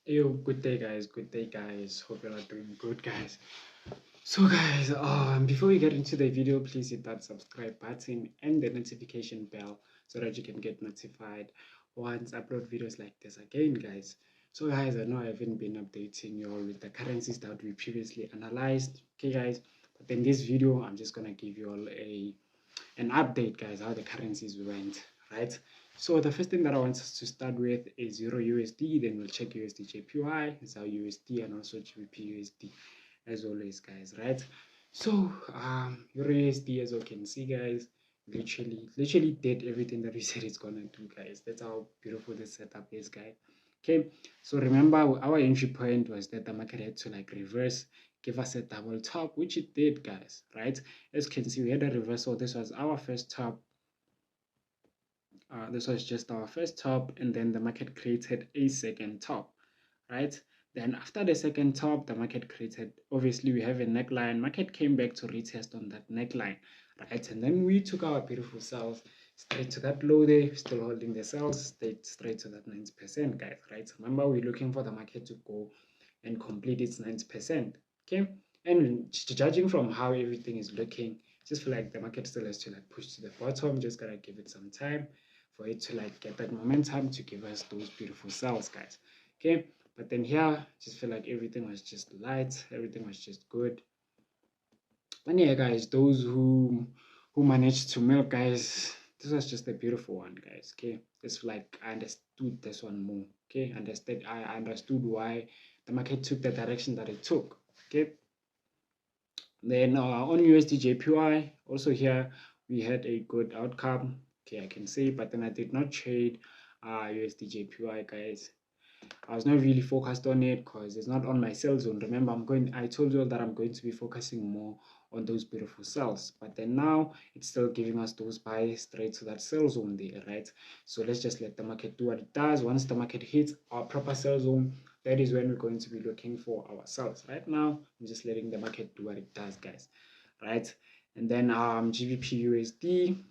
Yo, good day guys, hope you're doing good guys. So guys, before we get into the video, please hit that subscribe button and the notification bell so that you can get notified once I upload videos like this again guys. So guys, I know I haven't been updating you all with the currencies that we previously analyzed, okay guys, but in this video I'm just gonna give you all an update guys, how the currencies went, right? So the first thing that I want us to start with is Euro USD, then we'll check Usdjpy, Xauusd, and also Gbpusd as always guys, right? So Euro USD, as you can see guys, literally did everything that we said it's gonna do guys. That's how beautiful this setup is guys. Okay, so remember our entry point was that the market had to like reverse, give us a double top, which it did guys, right? As you can see, we had a reversal. This was our first top. This was just our first top, and then the market created a second top, right? Then after the second top, the market created, obviously we have a neckline. Market came back to retest on that neckline, right? And then we took our beautiful sells straight to that low there, still holding the sells, straight to that 90% guys, right? Remember, we're looking for the market to go and complete its 90%, okay? And judging from how everything is looking, just feel like the market still has to like push to the bottom. Just gotta give it some time for it to like get that momentum to give us those beautiful sells guys, okay? But then here, just feel like everything was just light, everything was just good. And yeah guys, those who managed to milk guys, this was just a beautiful one guys, okay? It's like I understood this one more, okay? I understood why the market took the direction that it took, okay? Then on Usdjpy, also here we had a good outcome, okay, I can say, but then I did not trade Usdjpy guys. I was not really focused on it because it's not on my sell zone. Remember, I told you that I'm going to be focusing more on those beautiful cells, but then now it's still giving us those buys straight to that sell zone there, right? So let's just let the market do what it does. Once the market hits our proper sell zone, that is when we're going to be looking for our sells. Right now, I'm just letting the market do what it does, guys, right? And then GBPUSD.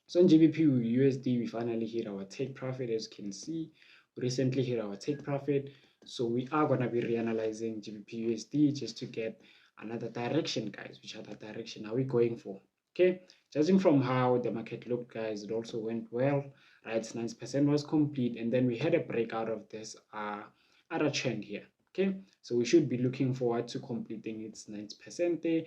So on GBPUSD, we finally hit our take profit. As you can see, we recently hit our take profit. So we are going to be reanalyzing GBPUSD just to get another direction, guys. Which other direction are we going for? Okay, judging from how the market looked, guys, it also went well, right? 90% was complete, and then we had a breakout of this other trend here. Okay, so we should be looking forward to completing its 90% there,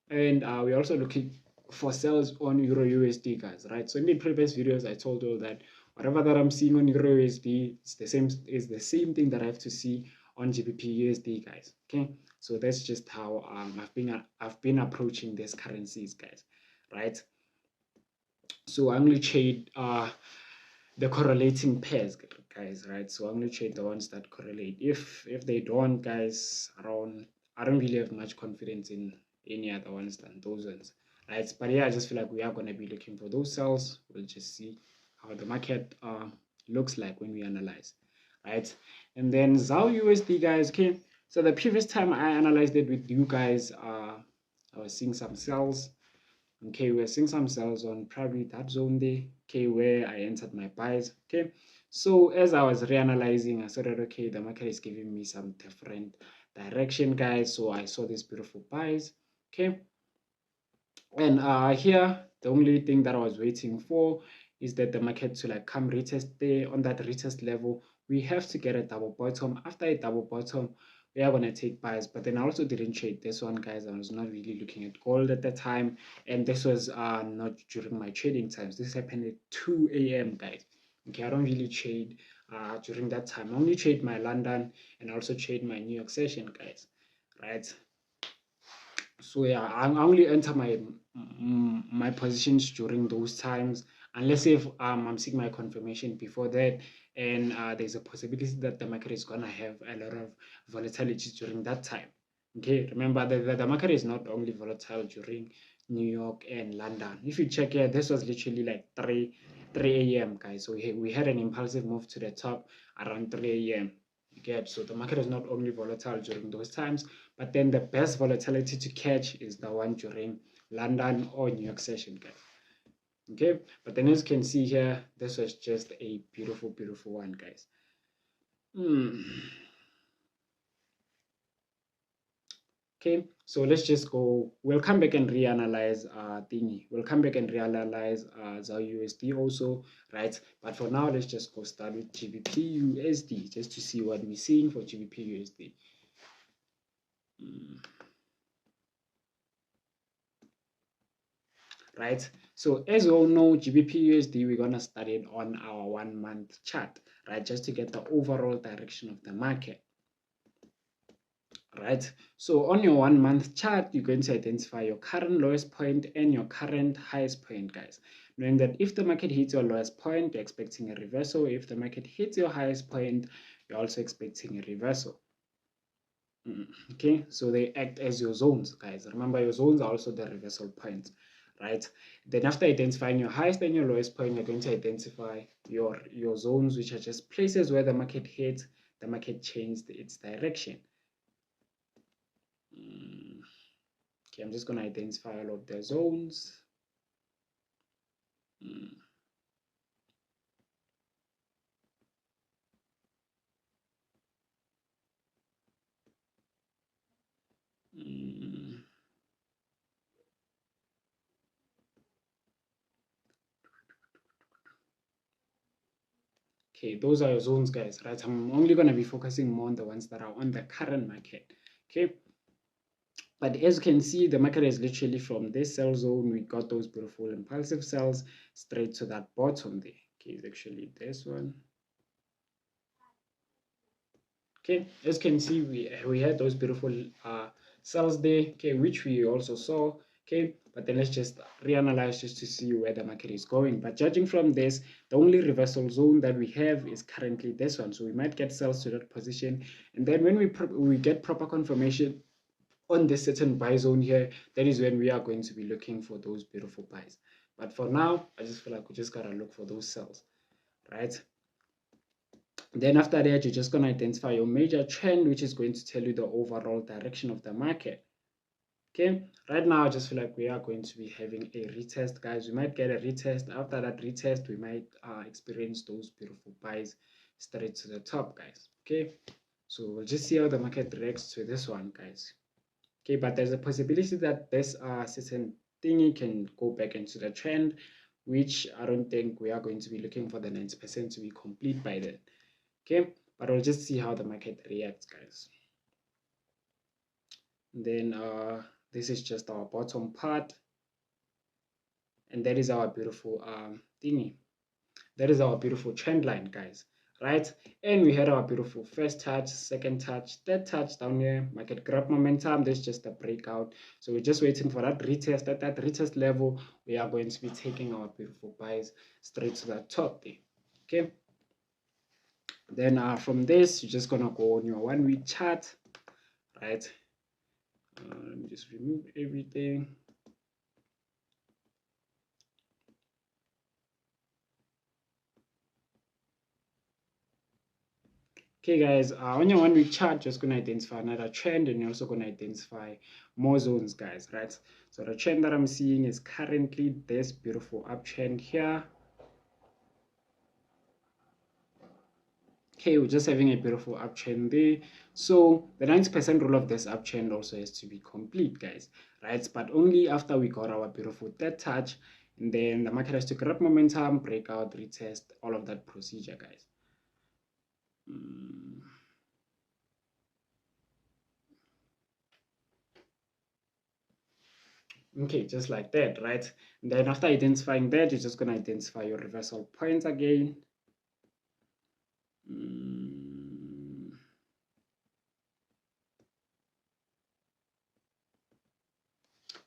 and we're also looking for sales on Euro USD, guys, right? So in the previous videos, I told you that whatever that I'm seeing on Euro USD is the same thing that I have to see on GBP USD, guys. Okay, so that's just how I've been approaching these currencies, guys, right? So I only trade the correlating pairs, guys, right? So I only trade the ones that correlate. If they don't, guys, I don't really have much confidence in any other ones than those ones, right? But yeah, I just feel like we are going to be looking for those cells. We'll just see how the market looks like when we analyze, right? And then Xauusd, guys, okay, so the previous time I analyzed it with you guys, I was seeing some cells. Okay, we're seeing some cells on probably that zone there, okay, where I entered my buys. Okay, so as I was reanalyzing, I saw that okay, the market is giving me some different direction, guys. So I saw these beautiful buys. Okay, and here the only thing that I was waiting for is that the market to like come retest there. On that retest level, we have to get a double bottom. After a double bottom, we are going to take buys. But then I also didn't trade this one, guys. I was not really looking at gold at the time, and this was not during my trading times. This happened at 2 a.m. guys. Okay, I don't really trade during that time. I only trade my London and also trade my New York session, guys, right? So yeah, I only enter my positions during those times, unless if I'm seeing my confirmation before that, and there's a possibility that the market is gonna have a lot of volatility during that time. Okay, remember that the market is not only volatile during New York and London. If you check here, this was literally like 3 a.m. guys. So we had an impulsive move to the top around 3 a.m. So the market is not only volatile during those times, but then the best volatility to catch is the one during London or New York session, guys. Okay, but then as you can see here, this was just a beautiful one, guys. Okay, so let's just go. We'll come back and reanalyze thingy. We'll come back and reanalyze Xauusd also, right? But for now, let's just go start with Gbpusd just to see what we're seeing for Gbpusd. Right, so as we all know, Gbpusd, we're gonna study it on our 1 month chart, right? Just to get the overall direction of the market. Right, so on your 1 month chart, you're going to identify your current lowest point and your current highest point, guys, knowing that if the market hits your lowest point, you're expecting a reversal. If the market hits your highest point, you're also expecting a reversal. Okay, so they act as your zones, guys. Remember, your zones are also the reversal points, right? Then after identifying your highest and your lowest point, you're going to identify your zones, which are just places where the market hits, the market changed its direction. Okay, I'm just going to identify all of the zones. Okay, those are your zones, guys, right? I'm only going to be focusing more on the ones that are on the current market. Okay, but as you can see, the market is literally from this sell zone. We got those beautiful impulsive sells straight to that bottom there. Okay, it's actually this one. Okay, as you can see, we had those beautiful sells there, okay, which we also saw. Okay, but then let's just reanalyze just to see where the market is going. But judging from this, the only reversal zone that we have is currently this one. So we might get sells to that position, and then when we get proper confirmation on this certain buy zone here, that is when we are going to be looking for those beautiful buys. But for now, I just feel like we just gotta look for those sells, right? Then after that, you're just going to identify your major trend, which is going to tell you the overall direction of the market. Okay, right now I just feel like we are going to be having a retest, guys. We might get a retest. After that retest, we might experience those beautiful buys straight to the top, guys. Okay, so we'll just see how the market reacts to this one, guys. Okay, but there's a possibility that this certain thingy can go back into the trend, which I don't think we are going to be looking for the 90% to be complete by then. Okay, but we'll just see how the market reacts, guys. And then this is just our bottom part, and that is our beautiful thingy. That is our beautiful trend line, guys, right? And we had our beautiful first touch, second touch, third touch down here. Market grab momentum. This is just a breakout, so we're just waiting for that retest. At that retest level, we are going to be taking our beautiful buys straight to the top there. Okay, then from this, you're just gonna go on your 1 week chart, right? Let me just remove everything. Okay, guys, on your 1 week chart, just going to identify another trend, and you're also going to identify more zones, guys, right? So the trend that I'm seeing is currently this beautiful uptrend here. Okay, we're just having a beautiful uptrend there. So the 90% rule of this uptrend also has to be complete, guys, right? But only after we got our beautiful third touch, and then the market has to grab momentum, breakout, retest, all of that procedure, guys. Okay, just like that, right? And then after identifying that, you're just going to identify your reversal points again.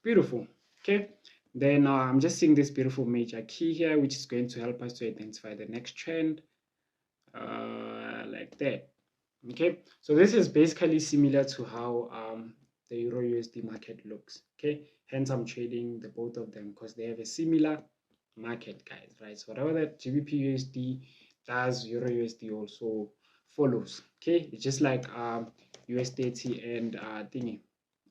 Beautiful. Okay, then I'm just seeing this beautiful major key here, which is going to help us to identify the next trend, like that. Okay, so this is basically similar to how the Euro USD market looks. Okay, hence I'm trading the both of them because they have a similar market, guys, right? So whatever that GBP USD does, Euro USD also follows. Okay, it's just like USDT and thingy.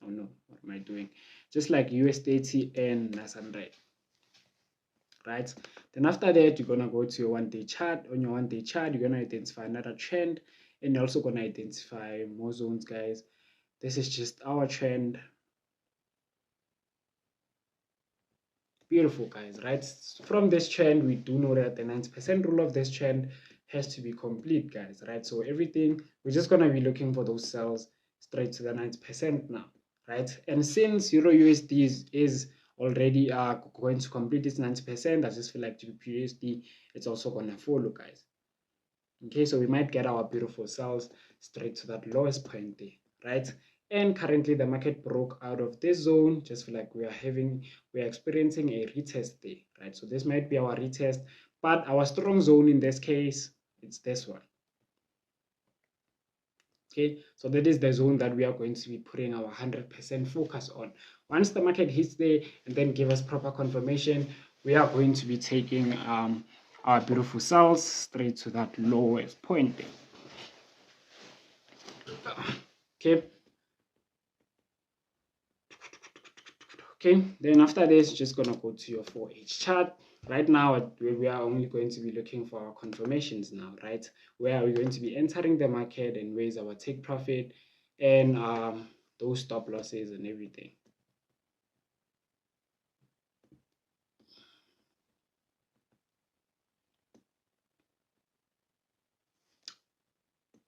Oh no, what am I doing? Just like USDT and Nasandre, right? Then after that, you're gonna go to your 1 day chart. On your 1 day chart, you're gonna identify another trend, and you're also going to identify more zones, guys. This is just our trend. Beautiful, guys, right? From this trend, we do know that the 90% rule of this trend has to be complete, guys, right? So everything, we're just going to be looking for those cells straight to the 90% now, right? And since EURUSD is already going to complete its 90%, I just feel like Gbpusd, it's also going to follow, guys. Okay, so we might get our beautiful cells straight to that lowest point there, right? And currently the market broke out of this zone. Just feel like we are experiencing a retest there, right? So this might be our retest, but our strong zone in this case, it's this one. Okay, so that is the zone that we are going to be putting our 100% focus on. Once the market hits there and then give us proper confirmation, we are going to be taking our beautiful cells straight to that lowest point there. Okay. Okay, then after this, just gonna go to your 4H chart. Right now, we are only going to be looking for our confirmations now, right? Where are we going to be entering the market and where is our take profit and those stop losses and everything.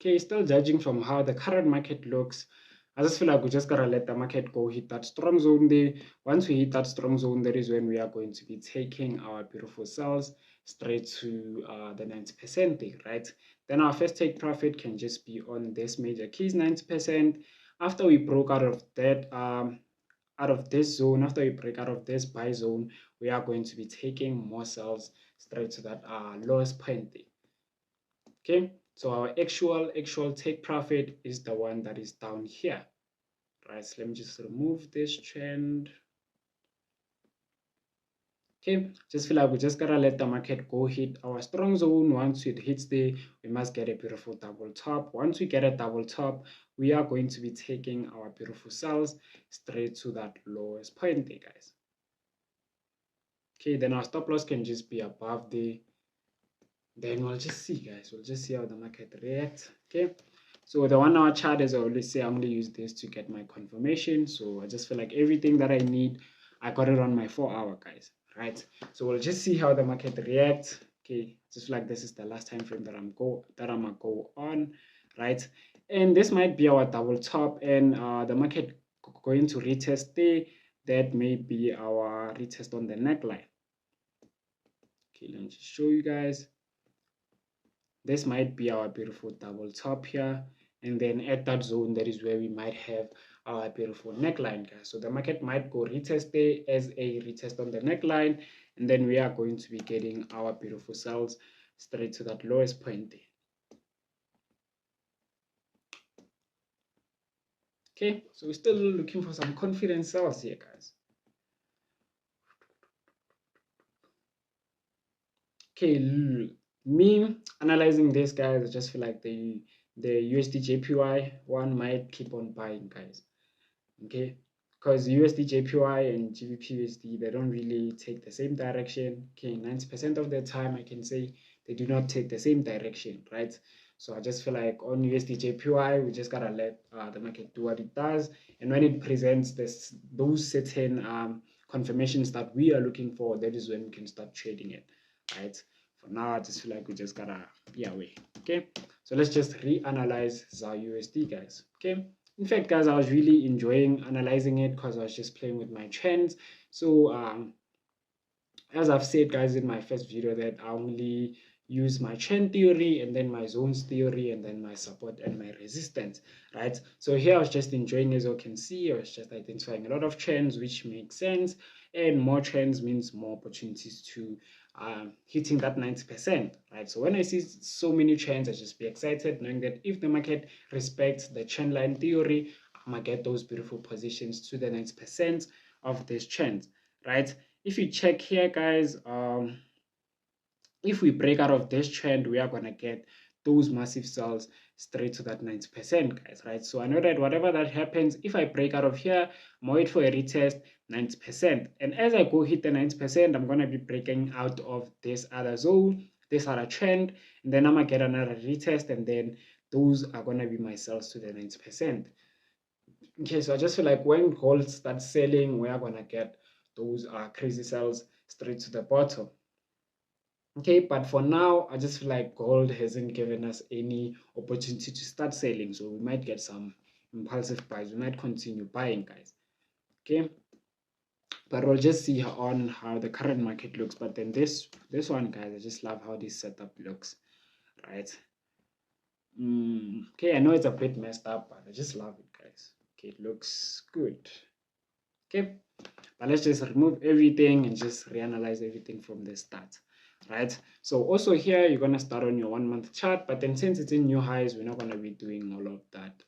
Okay, still judging from how the current market looks, I just feel like we just gotta let the market go hit that strong zone there. Once we hit that strong zone, that is when we are going to be taking our beautiful cells straight to the 90% thing, right? Then our first take profit can just be on this major keys 90%. After we broke out of that, out of this zone, after we break out of this buy zone, we are going to be taking more cells straight to that lowest point there. Okay, so our actual take profit is the one that is down here, right? So let me just remove this trend. Okay, just feel like we just gotta let the market go hit our strong zone. Once it hits there, we must get a beautiful double top. Once we get a double top, we are going to be taking our beautiful cells straight to that lowest point there, guys. Okay, then our stop loss can just be above the. Then we'll just see, guys. We'll just see how the market reacts. Okay, so the 1 hour chart, as I always say, I only use this to get my confirmation. So I just feel like everything that I need, I got it on my 4 hour, guys, right? So we'll just see how the market reacts. Okay, just feel like this is the last time frame that I'm gonna go on, right? And this might be our double top, and the market going to retest there. That may be our retest on the neckline. Okay, let me just show you guys. This might be our beautiful double top here, and then at that zone, that is where we might have our beautiful neckline, guys. So the market might go retest there as a retest on the neckline, and then we are going to be getting our beautiful cells straight to that lowest point there. Okay, so we're still looking for some confidence cells here, guys. Okay, me analyzing this, guys, I just feel like the Usdjpy one might keep on buying, guys. Okay, because Usdjpy and Gbpusd, they don't really take the same direction. Okay, 90% of the time I can say they do not take the same direction, right? So I just feel like on Usdjpy, we just gotta let the market do what it does, and when it presents those certain confirmations that we are looking for, that is when we can start trading it, right? For now, I just feel like we just gotta be away. Okay, so let's just reanalyze Xauusd, guys. Okay, in fact, guys, I was really enjoying analyzing it because I was just playing with my trends. So as I've said, guys, in my first video, that I only use my trend theory and then my zones theory and then my support and my resistance, right? So here I was just enjoying, as you can see, I was just identifying a lot of trends, which makes sense, and more trends means more opportunities to hitting that 90%, right? So when I see so many trends, I just be excited knowing that if the market respects the trend line theory, I'm gonna get those beautiful positions to the 90% of these trends, right? If you check here, guys, if we break out of this trend, we are going to get those massive cells straight to that 90%, guys, right? So I know that whatever that happens, if I break out of here, I'm wait for a retest 90%. And as I go hit the 90%, I'm going to be breaking out of this other zone, this other trend, and then I'm going to get another retest, and then those are gonna be my sales to the 90%. Okay, so I just feel like when gold starts selling, we are gonna get those crazy sells straight to the bottom. Okay, but for now, I just feel like gold hasn't given us any opportunity to start selling, so we might get some impulsive buys. We might continue buying, guys. Okay, but we'll just see on how the current market looks. But then this one, guys, I just love how this setup looks, right? Okay, I know it's a bit messed up, but I just love it, guys. Okay, it looks good. Okay, but let's just remove everything and just reanalyze everything from the start, right? So also here you're gonna start on your 1 month chart, but then since it's in new highs, we're not gonna be doing all of that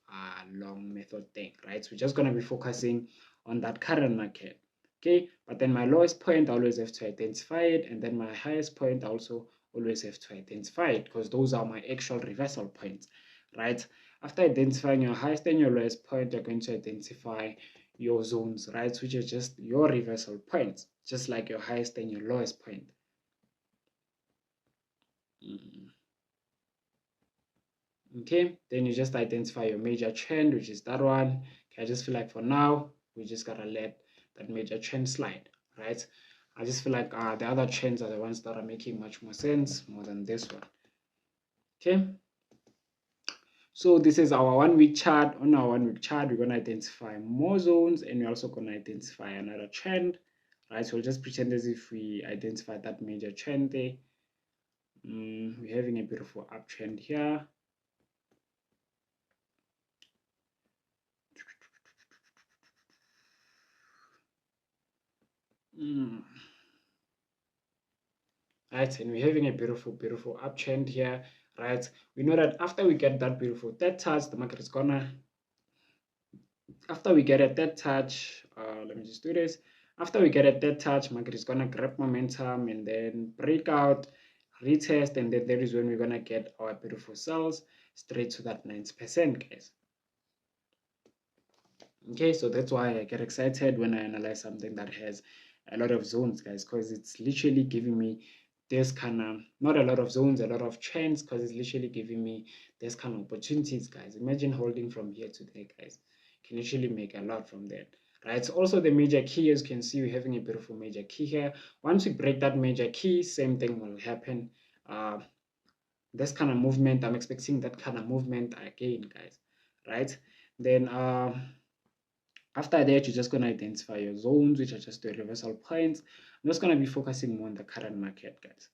long method thing, right? So we're just gonna be focusing on that current market. Okay, but then my lowest point I always have to identify it, and then my highest point I also always have to identify it, because those are my actual reversal points, right? After identifying your highest and your lowest point, you're going to identify your zones, right, which are just your reversal points, just like your highest and your lowest point. Okay, then you just identify your major trend, which is that one. Okay, I just feel like for now we just gotta let that major trend slide, right? I just feel like the other trends are the ones that are making much more sense more than this one. Okay, so this is our 1 week chart. On our 1 week chart, we're going to identify more zones, and we're also going to identify another trend, right? So we'll just pretend as if we identified that major trend there. We're having a beautiful uptrend here. Right, and we're having a beautiful uptrend here, right? We know that after we get that beautiful third touch, the market is gonna, after we get a third touch, let me just do this. After we get a third touch, market is gonna grab momentum and then break out, retest, and then there is when we're gonna get our beautiful sells straight to that 90%, guys. Okay, so that's why I get excited when I analyze something that has a lot of zones, guys, because it's literally giving me this kind of, not a lot of zones, a lot of trends, because it's literally giving me this kind of opportunities, guys. Imagine holding from here to there, guys. You can actually make a lot from that, right? So also the major key, as you can see, we're having a beautiful major key here. Once we break that major key, same thing will happen. This kind of movement, I'm expecting that kind of movement again, guys, right? Then after that, you're just going to identify your zones, which are just the reversal points. I'm just going to be focusing more on the current market, guys.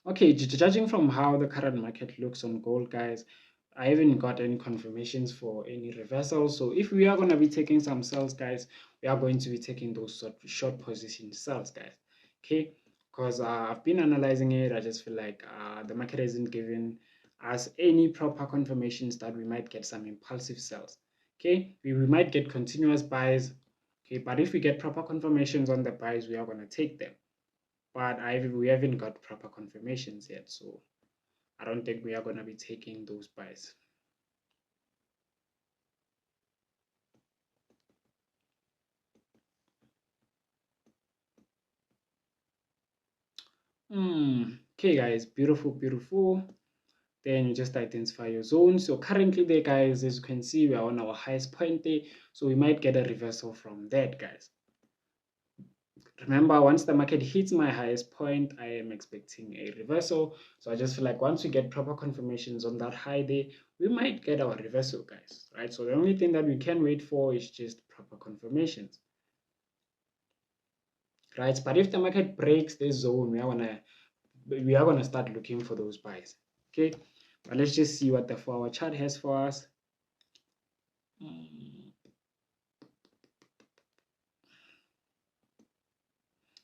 Okay, judging from how the current market looks on gold, guys, I haven't got any confirmations for any reversals. So if we are going to be taking some sells, guys, we are going to be taking those short position sells, guys. Okay, because I've been analyzing it. I just feel like the market hasn't given us any proper confirmations that we might get some impulsive sells. Okay, we might get continuous buys. Okay, but if we get proper confirmations on the buys, we are going to take them. But we haven't got proper confirmations yet, so I don't think we are going to be taking those buys. Okay, guys, beautiful. Then you just identify your zone. So currently there, guys, as you can see, we are on our highest point there, so we might get a reversal from that, guys. Remember, once the market hits my highest point, I am expecting a reversal. So I just feel like once we get proper confirmations on that high day, we might get our reversal, guys, right? So the only thing that we can wait for is just proper confirmations, right? But if the market breaks this zone, we are gonna start looking for those buys. Okay, but let's just see what the 4-hour chart has for us.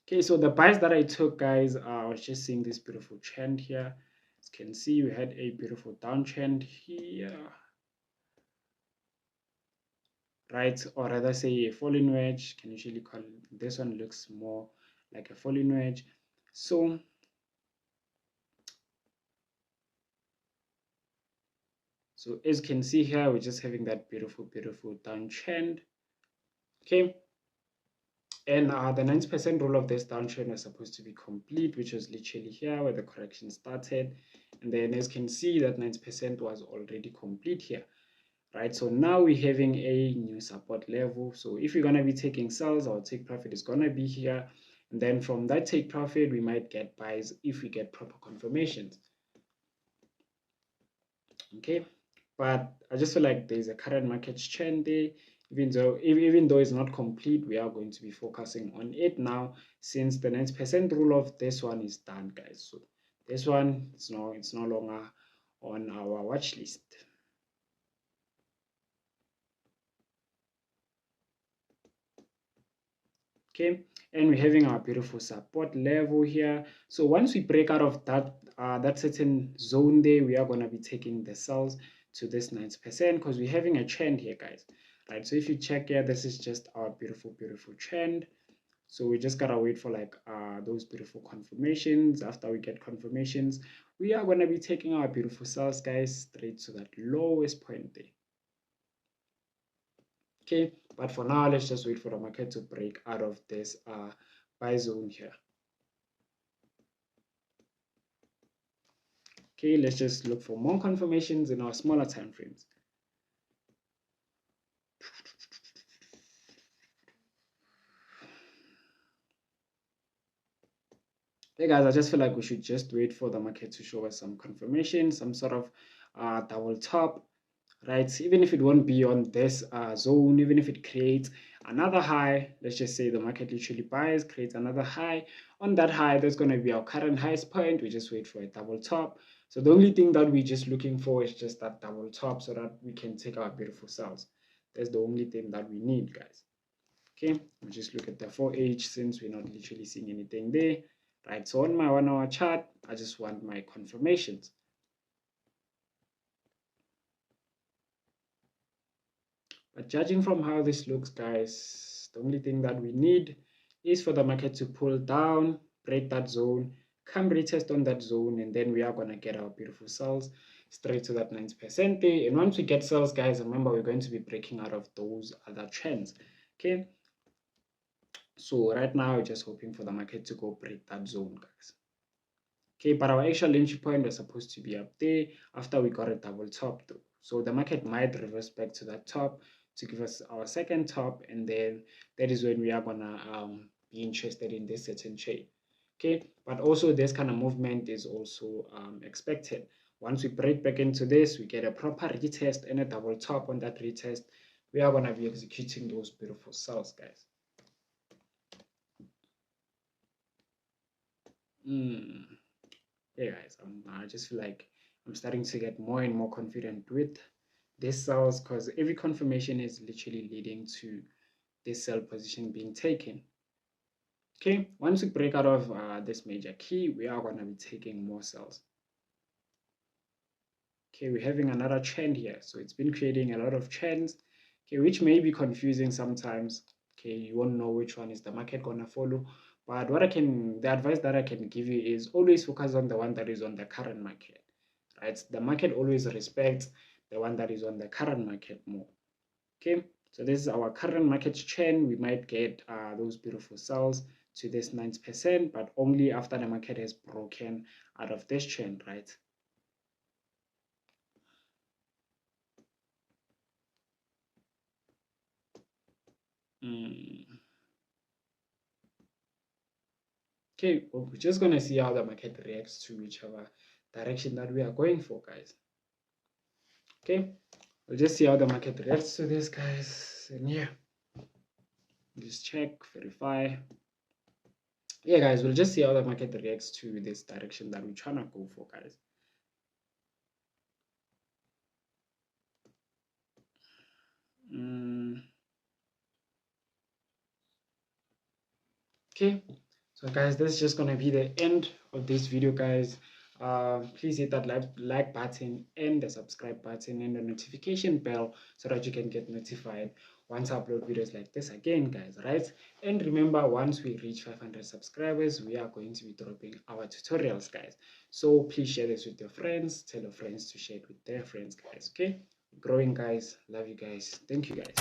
Okay, so the buys that I took, guys, I was just seeing this beautiful trend here. As you can see, we had a beautiful downtrend here, right? Or rather say a falling wedge. Can usually call it, this one looks more like a falling wedge. So as you can see here, we're just having that beautiful downtrend. Okay, And the 90% rule of this downtrend was supposed to be complete, which was literally here where the correction started. And then as you can see that 90% was already complete here, right? So now we're having a new support level. So if you're going to be taking sales, our take profit is going to be here. And then from that take profit, we might get buys if we get proper confirmations. Okay, but I just feel like there's a current market trend there. Even though it's not complete, we are going to be focusing on it now, since the 90% rule of this one is done, guys. So this one it's no longer on our watch list. Okay, and we're having our beautiful support level here. So once we break out of that certain zone there, we are going to be taking the sales to this 90% because we're having a trend here, guys. Right, so if you check here, this is just our beautiful trend. So we just gotta wait for like those beautiful confirmations. After we get confirmations, we are going to be taking our beautiful sales, guys, straight to that lowest point there. Okay, but for now, let's just wait for the market to break out of this buy zone here. Okay, let's just look for more confirmations in our smaller time frames. Hey guys, I just feel like we should just wait for the market to show us some confirmation, some sort of double top, right? Even if it won't be on this zone, even if it creates another high, let's just say the market literally buys, creates another high. On that high, there's going to be our current highest point. We just wait for a double top. So the only thing that we're just looking for is just that double top so that we can take our beautiful sales. That's the only thing that we need, guys. Okay, we'll just look at the 4H since we're not literally seeing anything there. Right, so on my 1 hour chart, I just want my confirmations. But judging from how this looks, guys, the only thing that we need is for the market to pull down, break that zone, come retest on that zone, and then we are going to get our beautiful sales straight to that 90% there. And once we get sales, guys, remember we're going to be breaking out of those other trends. Okay, so right now we're just hoping for the market to go break that zone, guys. Okay, but our actual entry point was supposed to be up there after we got a double top though. So the market might reverse back to that top to give us our second top, and then that is when we are gonna be interested in this certain trade. Okay, but also this kind of movement is also expected. Once we break back into this, we get a proper retest and a double top on that retest. We are gonna be executing those beautiful sales, guys. Yeah, guys, I just feel like I'm starting to get more and more confident with this sales because every confirmation is literally leading to this sell position being taken. Okay, once we break out of this major key, we are going to be taking more sells. Okay, we're having another trend here. So it's been creating a lot of trends, okay, which may be confusing sometimes. Okay, you won't know which one is the market going to follow. But the advice that I can give you is always focus on the one that is on the current market, right? The market always respects the one that is on the current market more. Okay, so this is our current market trend. We might get those beautiful sells to this 90%, but only after the market has broken out of this trend, right? Okay, well, we're just going to see how the market reacts to whichever direction that we are going for, guys. Okay, we'll just see how the market reacts to this, guys. And yeah, just check, verify. Yeah, guys, we'll just see how the market reacts to this direction that we're trying to go for, guys. Okay, so guys, this is just gonna be the end of this video, guys. Please hit that like button and the subscribe button and the notification bell so that you can get notified once I upload videos like this again, guys, right? And remember, once we reach 500 subscribers, we are going to be dropping our tutorials, guys. So please share this with your friends, tell your friends to share it with their friends, guys. Okay, growing, guys. Love you guys. Thank you, guys.